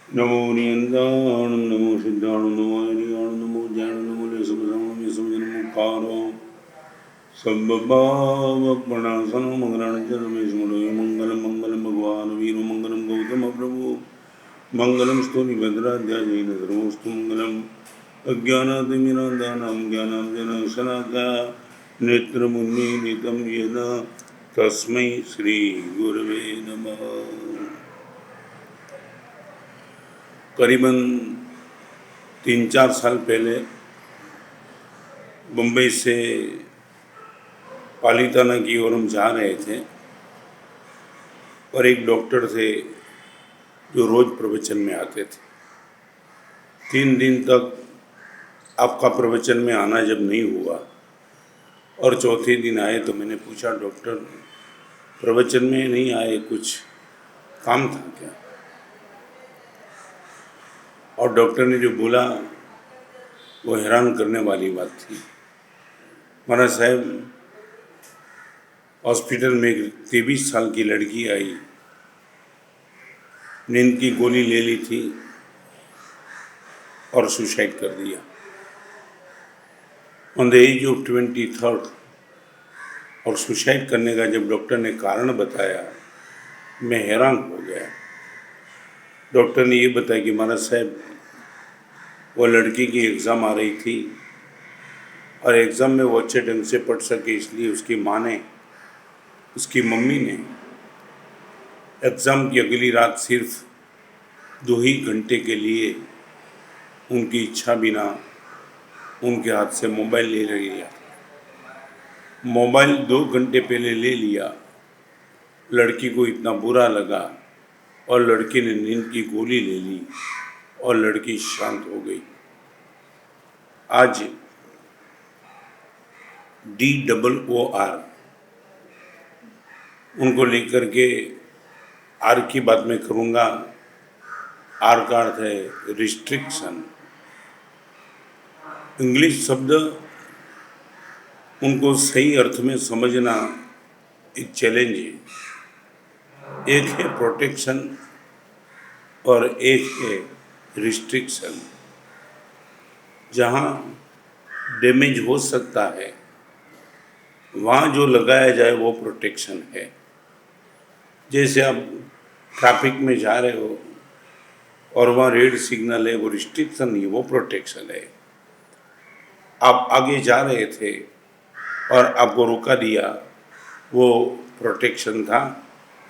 नमो नियंताणं नमो सिद्धाणं नमो हरियाणं नमो ज्ञानं नमो लेसुपदाणं सर्वभावप्रणाशनं मङ्गलाचरणमेश्वरो मङ्गलं मङ्गलं भगवान् वीरो मङ्गलं गौतम प्रभु मङ्गलं स्तुतिभद्राध्यायेन सर्वोऽस्तु मङ्गलम् अज्ञानातिमिरान्तानां ज्ञानाञ्जनशलाकया नेत्रमुन्मीलितं येन तस्मै श्रीगुरवे नमः। करीबन 3-4 साल पहले मुंबई से पालीताना की ओर हम जा रहे थे और एक डॉक्टर थे जो रोज़ प्रवचन में आते थे। 3 दिन तक आपका प्रवचन में आना जब नहीं हुआ और चौथे दिन आए तो मैंने पूछा, डॉक्टर प्रवचन में नहीं आए, कुछ काम था क्या? और डॉक्टर ने जो बोला वो हैरान करने वाली बात थी। महाराज साहब, हॉस्पिटल में एक 23 साल की लड़की आई, नींद की गोली ले ली थी और सुसाइड कर दिया ऑन द एज ऑफ 23। और सुसाइड करने का जब डॉक्टर ने कारण बताया, मैं हैरान हो गया। डॉक्टर ने ये बताया कि महाराज साहब, वो लड़की की एग्ज़ाम आ रही थी और एग्ज़ाम में वो अच्छे ढंग से पढ़ सके इसलिए उसकी माँ ने, उसकी मम्मी ने एग्ज़ाम की अगली रात सिर्फ 2 ही घंटे के लिए उनकी इच्छा बिना उनके हाथ से मोबाइल ले लिया। मोबाइल 2 घंटे पहले ले लिया, लड़की को इतना बुरा लगा और लड़की ने नींद की गोली ले ली और लड़की शांत हो गई। आज DOOR उनको लेकर के आर की बात मैं करूँगा। आर का अर्थ है रिस्ट्रिक्शन। इंग्लिश शब्द उनको सही अर्थ में समझना एक चैलेंज है। एक है प्रोटेक्शन और एक है रिस्ट्रिक्शन। जहाँ डैमेज हो सकता है वहाँ जो लगाया जाए वो प्रोटेक्शन है। जैसे आप ट्रैफिक में जा रहे हो और वहाँ रेड सिग्नल है, वो रिस्ट्रिक्शन नहीं, वो प्रोटेक्शन है। आप आगे जा रहे थे और आपको रोका दिया, वो प्रोटेक्शन था।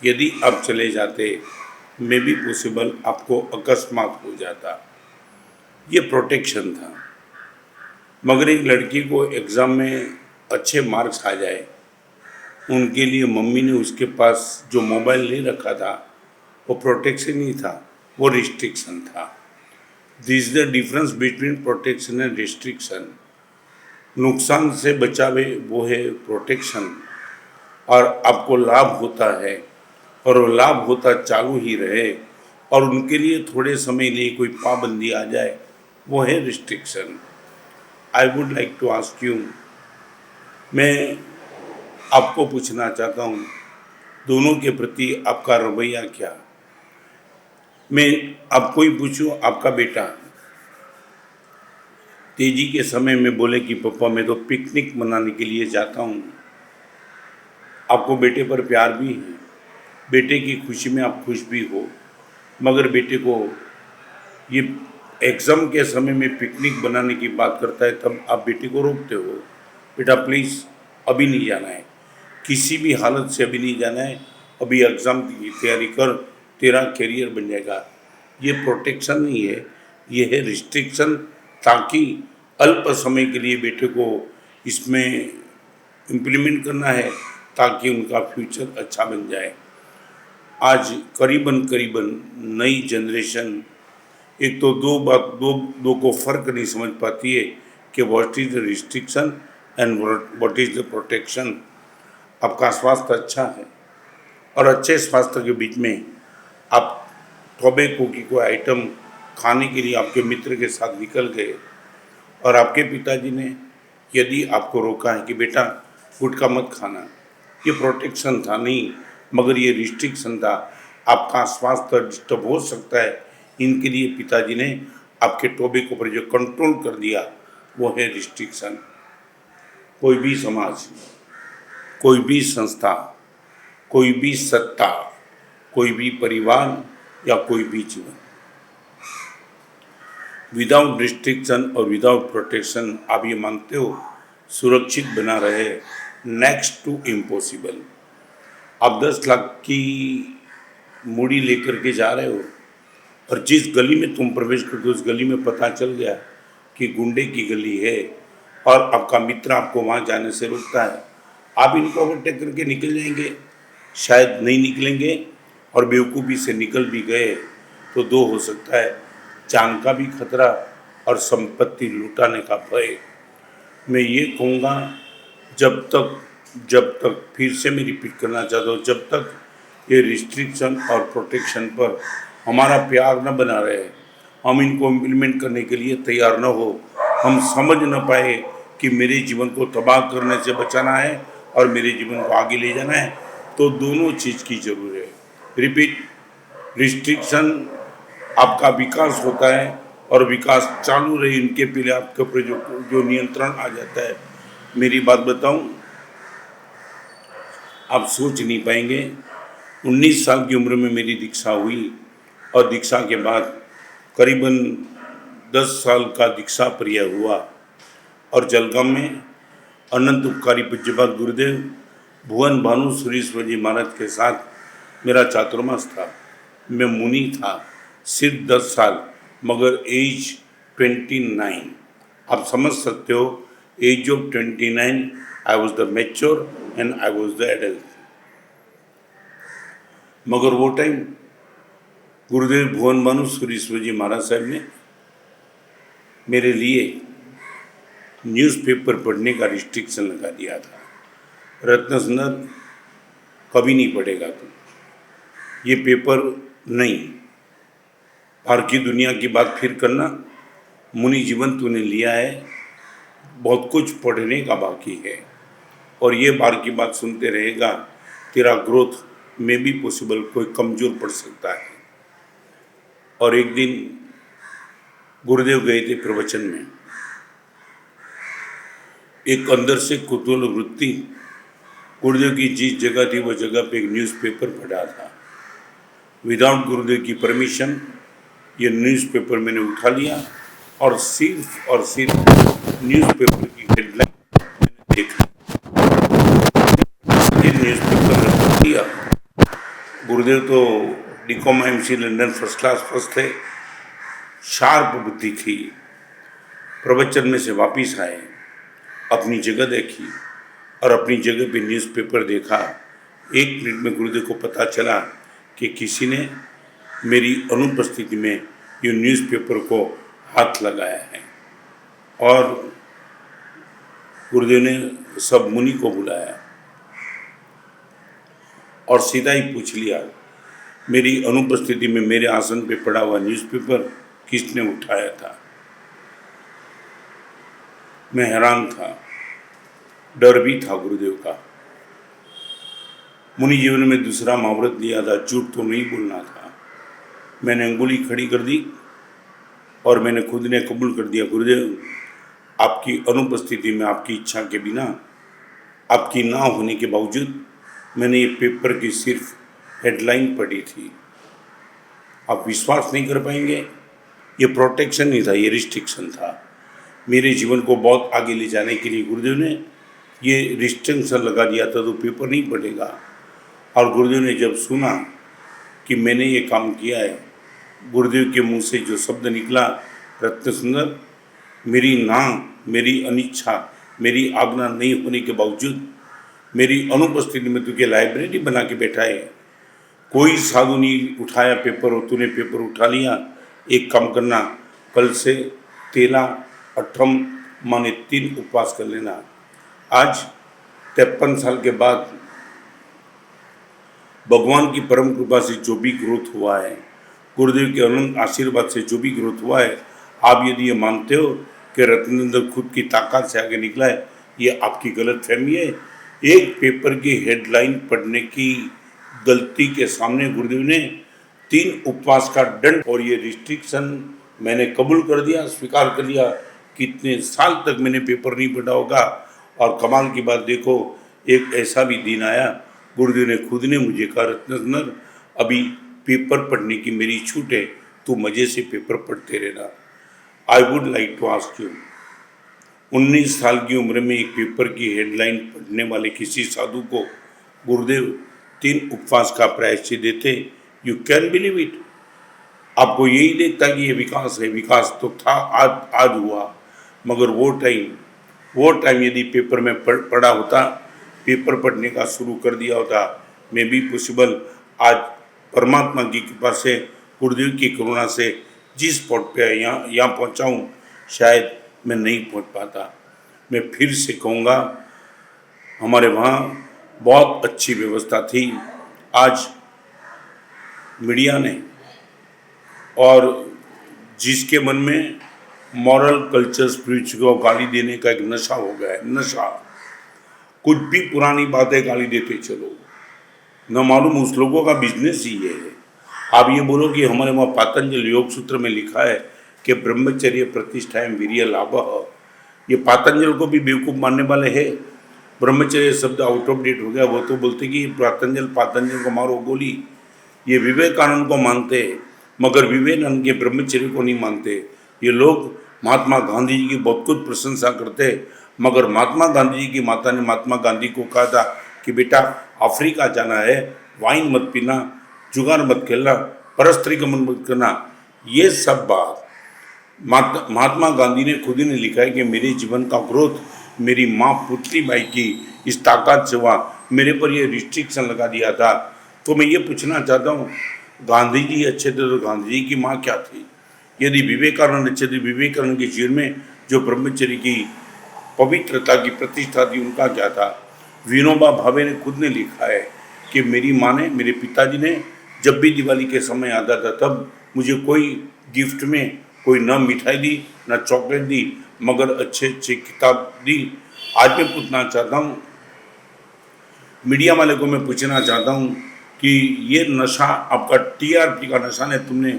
यदि आप चले जाते, मे बी पॉसिबल आपको अकस्मात हो जाता, ये प्रोटेक्शन था। मगर एक लड़की को एग्ज़ाम में अच्छे मार्क्स आ जाए, उनके लिए मम्मी ने उसके पास जो मोबाइल ले रखा था वो प्रोटेक्शन ही था, वो रिस्ट्रिक्शन था। This is the difference between protection and restriction. नुकसान से बचावे वो है प्रोटेक्शन, और आपको लाभ होता है और वो लाभ होता चालू ही रहे और उनके लिए थोड़े समय लिए कोई पाबंदी आ जाए, वो है restriction. I would like to ask you, मैं आपको पूछना चाहता हूँ, दोनों के प्रति आपका रवैया क्या? मैं आपको ही पूछूं, आपका बेटा तेजी के समय में बोले कि पापा मैं तो पिकनिक मनाने के लिए जाता हूँ, आपको बेटे पर प्यार भी है, बेटे की खुशी में आप खुश भी हो, मगर बेटे को ये एग्ज़ाम के समय में पिकनिक बनाने की बात करता है, तब आप बेटे को रोकते हो, बेटा प्लीज़ अभी नहीं जाना है, किसी भी हालत से अभी नहीं जाना है, अभी एग्ज़ाम की तैयारी कर, तेरा करियर बन जाएगा। ये प्रोटेक्शन नहीं है, ये है रिस्ट्रिक्शन, ताकि अल्प समय के लिए बेटे को इसमें इम्प्लीमेंट करना है ताकि उनका फ्यूचर अच्छा बन जाए। आज करीबन नई जनरेशन एक तो दो को फ़र्क नहीं समझ पाती है कि what is the restriction and what is the protection. आपका स्वास्थ्य अच्छा है और अच्छे स्वास्थ्य के बीच में आप टोबैको की कोई आइटम खाने के लिए आपके मित्र के साथ निकल गए और आपके पिताजी ने यदि आपको रोका है कि बेटा गुटखा मत खाना, ये प्रोटेक्शन था नहीं, मगर ये रिस्ट्रिक्शन था। आपका स्वास्थ्य डिस्टर्ब हो सकता है इनके लिए पिताजी ने आपके टोबैको पर जो कंट्रोल कर दिया वो है रिस्ट्रिक्शन। कोई भी समाज, कोई भी संस्था, कोई भी सत्ता, कोई भी परिवार या कोई भी जीवन विदाउट रिस्ट्रिक्शन और विदाउट प्रोटेक्शन आप ये मानते हो सुरक्षित बना रहे, नेक्स्ट टू इम्पॉसिबल। आप 10 लाख की मूड़ी लेकर के जा रहे हो और जिस गली में तुम प्रवेश करते हो उस गली में पता चल गया कि गुंडे की गली है और आपका मित्र आपको वहाँ जाने से रोकता है, आप इनको ओवरटेक करके निकल जाएंगे, शायद नहीं निकलेंगे और बेवकूफ़ी से निकल भी गए तो दो हो सकता है, जान का भी खतरा और संपत्ति लुटाने का भय। मैं ये कहूँगा जब तक फिर से मैं रिपीट करना चाहता हूँ, जब तक ये रिस्ट्रिक्शन और प्रोटेक्शन पर हमारा प्यार न बना रहे, हम इनको इम्प्लीमेंट करने के लिए तैयार न हो, हम समझ न पाए कि मेरे जीवन को तबाह करने से बचाना है और मेरे जीवन को आगे ले जाना है, तो दोनों चीज़ की ज़रूरत है। रिपीट, रिस्ट्रिक्शन आपका विकास होता है और विकास चालू रहे इनके पहले आपके ऊपर जो नियंत्रण आ जाता है। मेरी बात बताऊं, आप सोच नहीं पाएंगे, 19 साल की उम्र में मेरी दीक्षा हुई और दीक्षा के बाद करीबन 10 साल का दीक्षा प्रिय हुआ और जलगांव में अनंत उपकारी पूज्यपाद गुरुदेव भुवन भानु सुरेश्वर जी महाराज के साथ मेरा चातुर्मास था। मैं मुनि था, सिर्फ 10 साल, मगर एज 29। आप समझ सकते हो, age of 29 I was the mature and I was the adult. मगर वो टाइम गुरुदेव भुवन भानु सुरेश्वर जी महाराज साहब ने मेरे लिए न्यूज़पेपर पढ़ने का रिस्ट्रिक्शन लगा दिया था। रत्न सुंदर कभी नहीं पढ़ेगा तुम, ये पेपर नहीं, बाहर की दुनिया की बात फिर करना, मुनि जीवन तूने लिया है, बहुत कुछ पढ़ने का बाकी है और ये बाहर की बात सुनते रहेगा, तेरा ग्रोथ में भी पॉसिबल कोई कमज़ोर पड़ सकता है। और एक दिन गुरुदेव गए थे प्रवचन में, एक अंदर से कुतूहल वृत्ति, गुरुदेव की जिस जगह थी वो जगह पे एक न्यूज़पेपर पढ़ा था। विदाउट गुरुदेव की परमिशन ये न्यूज़पेपर मैंने उठा लिया और सिर्फ न्यूज़पेपर की हेडलाइन मैंने देख ली, न्यूज़पेपर में पढ़ दिया। गुरुदेव तो डिकॉम एमसी लंदन फर्स्ट क्लास फर्स्ट थे, शार्प बुद्धि थी। प्रवचन में से वापिस आए, अपनी जगह देखी और अपनी जगह पे न्यूज़पेपर देखा। 1 मिनट में गुरुदेव को पता चला कि किसी ने मेरी अनुपस्थिति में ये न्यूज़पेपर को हाथ लगाया है और गुरुदेव ने सब मुनि को बुलाया और सीधा ही पूछ लिया, मेरी अनुपस्थिति में मेरे आसन पे पड़ा हुआ न्यूज़पेपर किसने उठाया था? मैं हैरान था, डर भी था गुरुदेव का। मुनि जीवन में दूसरा महाव्रत लिया था, झूठ तो नहीं बोलना था। मैंने अंगुली खड़ी कर दी और मैंने खुद ने कबूल कर दिया, गुरुदेव आपकी अनुपस्थिति में, आपकी इच्छा के बिना, आपकी ना होने के बावजूद मैंने ये पेपर की सिर्फ हेडलाइन पढ़ी थी। आप विश्वास नहीं कर पाएंगे, ये प्रोटेक्शन नहीं था, ये रिस्ट्रिक्शन था। मेरे जीवन को बहुत आगे ले जाने के लिए गुरुदेव ने ये रिस्ट्रिक्शन लगा दिया था, तो पेपर नहीं पढ़ेगा। और गुरुदेव ने जब सुना कि मैंने ये काम किया है, गुरुदेव के मुंह से जो शब्द निकला, रत्न सुंदर, मेरी ना, मेरी अनिच्छा, मेरी आज्ञा नहीं होने के बावजूद मेरी अनुपस्थिति में तुझे लाइब्रेरी बना के बैठा है, कोई साधु नहीं उठाया पेपर और तूने पेपर उठा लिया। एक काम करना, कल से 13 8 माने 3 उपवास कर लेना। आज 53 साल के बाद भगवान की परम कृपा से जो भी ग्रोथ हुआ है, गुरुदेव के अनंत आशीर्वाद से जो भी ग्रोथ हुआ है, आप यदि ये मानते हो कि रत्नेंद्र खुद की ताकत से आगे निकला है, ये आपकी गलतफहमी है। एक पेपर की हेडलाइन पढ़ने की गलती के सामने गुरुदेव ने 3 उपवास का दंड और ये रिस्ट्रिक्शन मैंने कबूल कर दिया, स्वीकार कर लिया। कितने साल तक मैंने पेपर नहीं पढ़ा होगा। और कमाल की बात देखो, एक ऐसा भी दिन आया, गुरुदेव ने खुद ने मुझे कहा, रत्नर अभी पेपर पढ़ने की मेरी छूट है, तू मज़े से पेपर पढ़ते रहना। I would like to ask you, 19 साल की उम्र में एक पेपर की हेडलाइन पढ़ने वाले किसी साधु को गुरुदेव 3 उपवास का प्रायश्चित देते। You can believe it. आपको यही देखता कि ये विकास है, विकास तो था, आज हुआ। मगर वो टाइम यदि पेपर में पढ़ा होता, पेपर पढ़ने का शुरू कर दिया होता, मैं भी पॉसिबल आज परमात्मा की कृपा से, गुरुदेव की करुणा से जिस स्पॉट पे यहाँ पहुँचा हूँ, शायद मैं नहीं पहुँच पाता। मैं फिर से कहूँगा, हमारे वहाँ बहुत अच्छी व्यवस्था थी। आज मीडिया ने और जिसके मन में मॉरल कल्चर स्पिरिचुअल को गाली देने का एक नशा हो गया है, नशा, कुछ भी पुरानी बातें गाली देते चलो, न मालूम उस लोगों का बिजनेस ही ये है। आप ये बोलो कि हमारे वहाँ पातंजल योग सूत्र में लिखा है कि ब्रह्मचर्य प्रतिष्ठाएं वीर्य लाभ, ये पातंजल को भी बेवकूफ़ मानने वाले हैं। ब्रह्मचर्य शब्द आउट ऑफ डेट हो गया, वो तो बोलते कि पातंजल को मारो गोली। ये विवेकानंद को मानते हैं, मगर विवेकानंद के ब्रह्मचर्य को नहीं मानते। ये लोग महात्मा गांधी जी की बहुत कुछ प्रशंसा करते, मगर महात्मा गांधी जी की माता ने महात्मा गांधी को कहा था कि बेटा अफ्रीका जाना है, वाइन मत पीना, जुगार मत खेलना, परस्त्री गमन मत करना। ये सब बात महात्मा गांधी ने खुद ही ने लिखा है कि मेरे जीवन का ग्रोथ मेरी माँ पुतली बाई की इस ताकत से हुआ, मेरे पर ये रिस्ट्रिक्शन लगा दिया था। तो मैं ये पूछना चाहता हूँ, गांधी जी अच्छे थे तो गांधी जी की माँ क्या थी? यदि विवेकानंद अच्छे थे, विवेकानंद के जीवन में जो ब्रह्मचर्य की पवित्रता की प्रतिष्ठा थी, उनका क्या था? विनोबा भावे ने खुद ने लिखा है कि मेरी माँ ने, मेरे पिताजी ने जब भी दिवाली के समय आता था, तब मुझे कोई गिफ्ट में कोई न मिठाई दी न चॉकलेट दी, मगर अच्छे अच्छे किताब दी। आज मैं पूछना चाहता हूँ, मीडिया वाले को मैं पूछना चाहता हूँ कि ये नशा आपका टीआरपी का नशा ने तुमने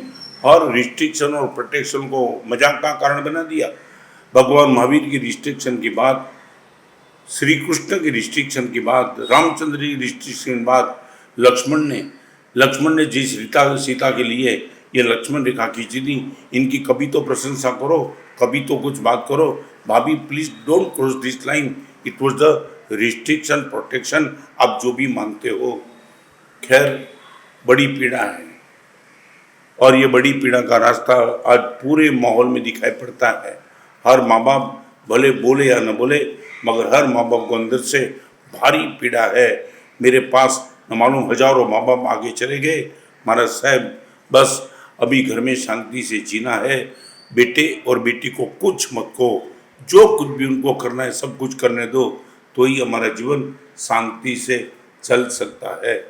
हर रिस्ट्रिक्शन और प्रोटेक्शन को मजाक का कारण बना दिया। भगवान महावीर की रिस्ट्रिक्शन की बात, श्री कृष्ण की रिस्ट्रिक्शन की बात, रामचंद्र की रिस्ट्रिक्शन की बात, लक्ष्मण ने जिस सीता के लिए ये लक्ष्मण रेखा खींची थी, इनकी कभी तो प्रशंसा करो, कभी तो कुछ बात करो। भाभी please don't cross this line, it was the restriction protection, आप जो भी मानते हो। खैर, बड़ी पीड़ा है और ये बड़ी पीड़ा का रास्ता आज पूरे माहौल में दिखाई पड़ता है। हर माँ बाप भले बोले या न बोले, मगर हर माँ बाप को अंदर से भारी पीड़ा है। मेरे पास न मालूम हजारों माँ बाप आगे चले गए, महाराज साहब बस अभी घर में शांति से जीना है, बेटे और बेटी को कुछ मत कहो, जो कुछ भी उनको करना है सब कुछ करने दो, तो ही हमारा जीवन शांति से चल सकता है।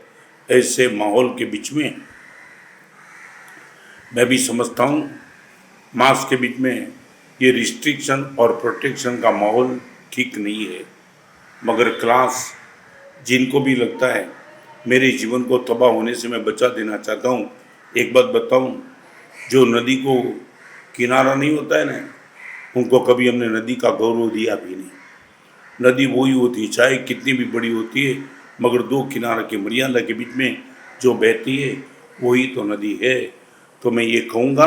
ऐसे माहौल के बीच में मैं भी समझता हूँ, मास के बीच में ये रिस्ट्रिक्शन और प्रोटेक्शन का माहौल ठीक नहीं है। मगर क्लास जिनको भी लगता है मेरे जीवन को तबाह होने से मैं बचा देना चाहता हूँ, एक बात बताऊँ, जो नदी को किनारा नहीं होता है ना, उनको कभी हमने नदी का गौरव दिया भी नहीं। नदी वही होती है, चाहे कितनी भी बड़ी होती है, मगर दो किनारा की मर्यादा के बीच में जो बहती है वही तो नदी है। तो मैं ये कहूँगा,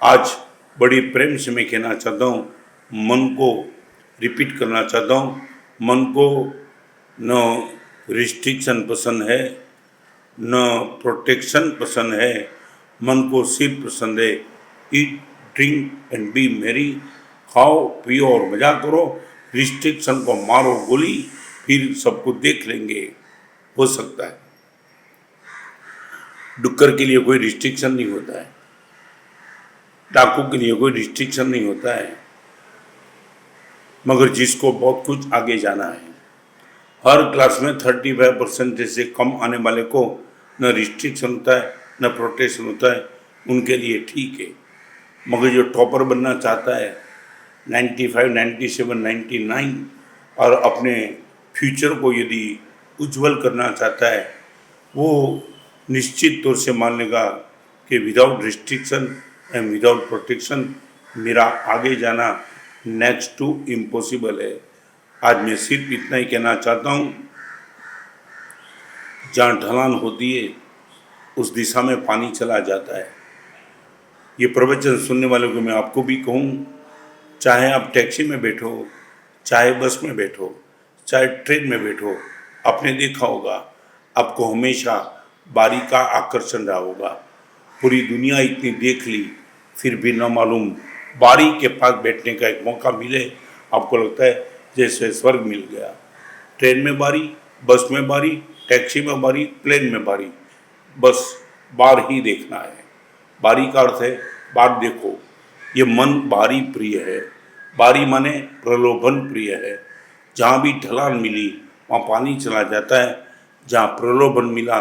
आज बड़ी प्रेम से मैं कहना चाहता हूँ, मन को रिपीट करना चाहता हूँ, मन को न रिस्ट्रिक्शन पसंद है न प्रोटेक्शन पसंद है, मन को सिर्फ पसंद है ईट ड्रिंक एंड बी मेरी, खाओ पियो और मजा करो, रिस्ट्रिक्शन को मारो गोली, फिर सबको देख लेंगे। हो सकता है डुक्कर के लिए कोई रिस्ट्रिक्शन नहीं होता है, डाकू के लिए कोई रिस्ट्रिक्शन नहीं होता है, मगर जिसको बहुत कुछ आगे जाना है, हर क्लास में 35% से कम आने वाले को न रिस्ट्रिक्शन होता है न प्रोटेक्शन होता है, उनके लिए ठीक है। मगर जो टॉपर बनना चाहता है 95, 97, 99 और अपने फ्यूचर को यदि उज्जवल करना चाहता है, वो निश्चित तौर से मान लेगा कि without restriction and without protection मेरा आगे जाना नेक्स्ट टू इम्पॉसिबल है। आज मैं सिर्फ इतना ही कहना चाहता हूँ, जहाँ ढलान होती है उस दिशा में पानी चला जाता है। ये प्रवचन सुनने वालों को मैं आपको भी कहूँ, चाहे आप टैक्सी में बैठो, चाहे बस में बैठो, चाहे ट्रेन में बैठो, आपने देखा होगा आपको हमेशा बारी का आकर्षण रहा होगा। पूरी दुनिया इतनी देख ली फिर भी न मालूम बारी के पास बैठने का एक मौका मिले, आपको लगता है जैसे स्वर्ग मिल गया। ट्रेन में बारी, बस में बारी, टैक्सी में बारी, प्लेन में बारी, बस बार ही देखना है। बारी का अर्थ है बार देखो। ये मन बारी प्रिय है। बारी माने प्रलोभन प्रिय है। जहाँ भी ढलान मिली वहाँ पानी चला जाता है, जहाँ प्रलोभन मिला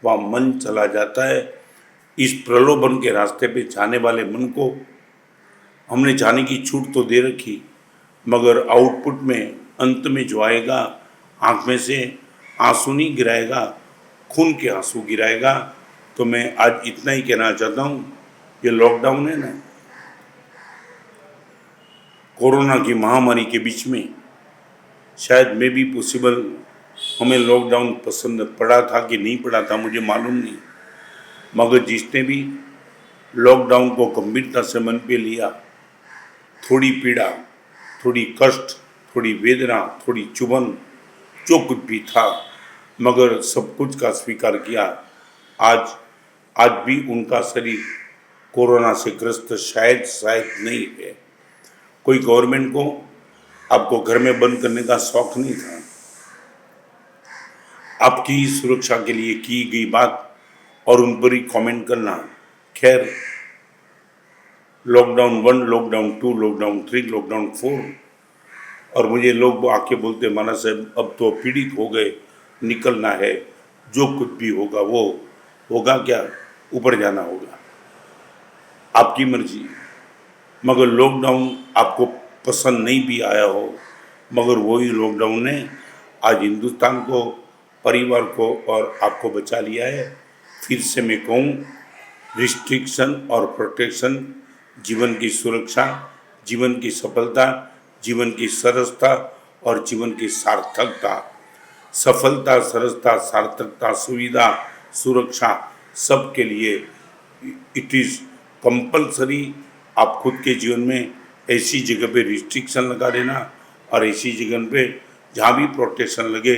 वहाँ मन चला जाता है। इस प्रलोभन के रास्ते पे जाने वाले मन को हमने जाने की छूट तो दे रखी, मगर आउटपुट में अंत में जो आएगा, आँख में से आंसू नहीं गिराएगा, खून के आंसू गिराएगा। तो मैं आज इतना ही कहना चाहता हूँ, ये लॉकडाउन है ना, कोरोना की महामारी के बीच में शायद मैं भी पॉसिबल, हमें लॉकडाउन पसंद पड़ा था कि नहीं पड़ा था मुझे मालूम नहीं, मगर जिसने भी लॉकडाउन को गंभीरता से मन पे लिया, थोड़ी पीड़ा, थोड़ी कष्ट, थोड़ी वेदना, थोड़ी चुभन, जो कुछ भी था, मगर सब कुछ का स्वीकार किया। आज भी उनका शरीर कोरोना से ग्रस्त शायद नहीं है। कोई गवर्नमेंट को आपको घर में बंद करने का शौक नहीं था। आपकी सुरक्षा के लिए की गई बात और उन पर ही कमेंट करना। खैर, लॉकडाउन 1, लॉकडाउन 2, लॉकडाउन 3, लॉकडाउन 4, और मुझे लोग आके बोलते माना साहब अब तो पीड़ित हो गए, निकलना है, जो कुछ भी होगा वो होगा, क्या ऊपर जाना होगा, आपकी मर्जी। मगर लॉकडाउन आपको पसंद नहीं भी आया हो, मगर वही लॉकडाउन ने आज हिंदुस्तान को, परिवार को और आपको बचा लिया है। फिर से मैं कहूँ, रिस्ट्रिक्शन और प्रोटेक्शन जीवन की सुरक्षा, जीवन की सफलता, जीवन की सरसता और जीवन की सार्थकता, सफलता, सरसता, सार्थकता, सुविधा, सुरक्षा, सब के लिए इट इज़ कंपल्सरी। आप खुद के जीवन में ऐसी जगह पे रिस्ट्रिक्शन लगा देना और ऐसी जगह पे जहाँ भी प्रोटेक्शन लगे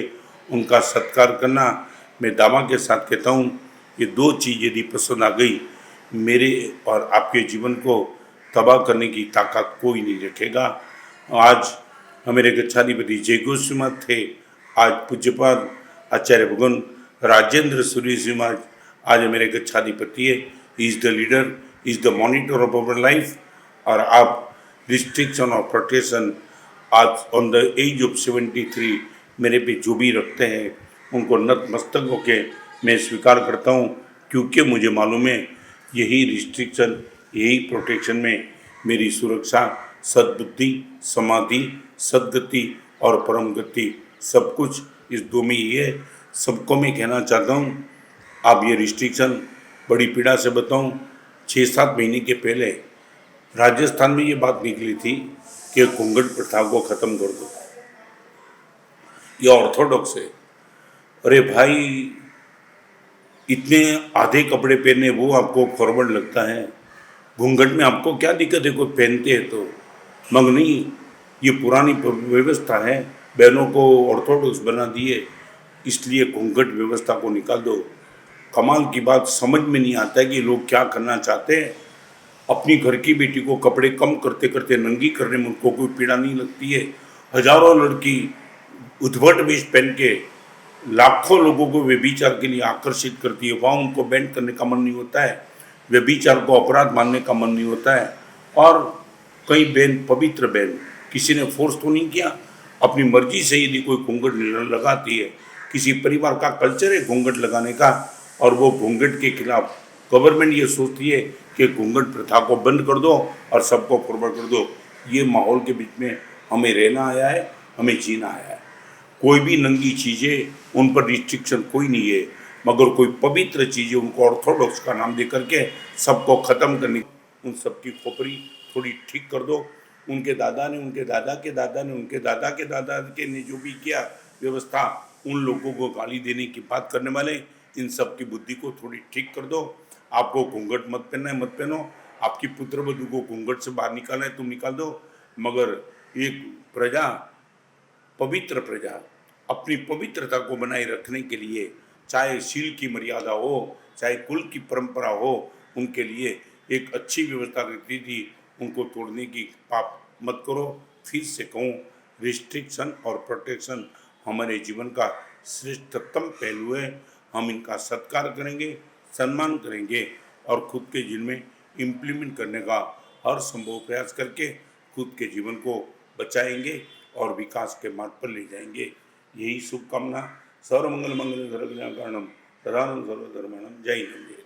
उनका सत्कार करना। मैं दावा के साथ कहता हूँ, ये दो चीज़ यदि पसंद आ गई, मेरे और आपके जीवन को तबाह करने की ताकत कोई नहीं रखेगा। आज हमारे गच्छाधिपति जय गोस्वामी महाराज थे, आज पूज्यपाद आचार्य भगवान राजेंद्र सूर्य जी महाराज आज मेरे गच्छाधिपति है। Is the leader, is the monitor of our life. और आप रिस्ट्रिक्शन और प्रोटेक्शन आज ऑन द एज ऑफ 73 मेरे पे जो भी रखते हैं उनको नतमस्तक होके मैं स्वीकार करता हूँ, क्योंकि मुझे मालूम है यही रिस्ट्रिक्शन, यही प्रोटेक्शन में मेरी सुरक्षा, सद्बुद्धि, समाधि, सद्गति और परम गति सब कुछ इस दो में ही है। सबको मैं कहना चाहता हूँ, आप ये रिस्ट्रिक्शन बड़ी पीड़ा से बताऊँ, 6-7 महीने के पहले राजस्थान में ये बात निकली थी कि घूंघट प्रथा को ख़त्म कर दो। ये ऑर्थोडॉक्स है। अरे भाई, इतने आधे कपड़े पहने वो आपको फॉरवर्ड लगता है, घूंघट में आपको क्या दिक्कत है, कोई पहनते हैं तो। मगर नहीं, ये पुरानी व्यवस्था है, बहनों को ऑर्थोडॉक्स बना दिए, इसलिए घूंघट व्यवस्था को निकाल दो। कमाल की बात, समझ में नहीं आता है कि लोग क्या करना चाहते हैं। अपनी घर की बेटी को कपड़े कम करते करते नंगी करने में उनको कोई पीड़ा नहीं लगती है। हजारों लड़की उद्भट वेश पहन के लाखों लोगों को व्यभिचार के लिए आकर्षित करती है, वहाँ उनको बैन करने का मन नहीं होता है, व्यभिचार को अपराध मानने का मन नहीं होता है। और कई बहन, पवित्र बहन, किसी ने फोर्स तो नहीं किया, अपनी मर्जी से यदि कोई घूंघट लगाती है, किसी परिवार का कल्चर है घूंघट लगाने का, और वो घूंघट के खिलाफ गवर्नमेंट ये सोचती है कि घूंघट प्रथा को बंद कर दो और सबको फॉरवर्ड कर दो। ये माहौल के बीच में हमें रहना आया है, हमें जीना आया है। कोई भी नंगी चीज़ें, उन पर रिस्ट्रिक्शन कोई नहीं है। मगर कोई पवित्र चीज़ें उनको ऑर्थोडॉक्स का नाम दे करके सबको ख़त्म करने, उन सबकी खोपड़ी थोड़ी ठीक कर दो। उनके दादा ने, उनके दादा के दादा ने, उनके दादा के दादा के ने जो भी किया व्यवस्था, उन लोगों को गाली देने की बात करने वाले, इन सब की बुद्धि को थोड़ी ठीक कर दो। आपको घूंघट मत पहनना है, मत पहनो। आपकी पुत्र वधू को घूंघट से बाहर निकालना है, तुम निकाल दो। मगर एक प्रजा, पवित्र प्रजा, अपनी पवित्रता को बनाए रखने के लिए, चाहे शील की मर्यादा हो, चाहे कुल की परंपरा हो, उनके लिए एक अच्छी व्यवस्था रहती थी, उनको तोड़ने की पाप मत करो। फिर से कहूँ, रिस्ट्रिक्शन और प्रोटेक्शन हमारे जीवन का श्रेष्ठतम पहलू है। हम इनका सत्कार करेंगे, सम्मान करेंगे और खुद के जीवन में इम्प्लीमेंट करने का हर संभव प्रयास करके खुद के जीवन को बचाएंगे और विकास के मार्ग पर ले जाएंगे। यही शुभकामना। सर्वमंगल मंगल सर्वकल्याण कारणम सदानंद सर्वधर्माणम। जय हिंद।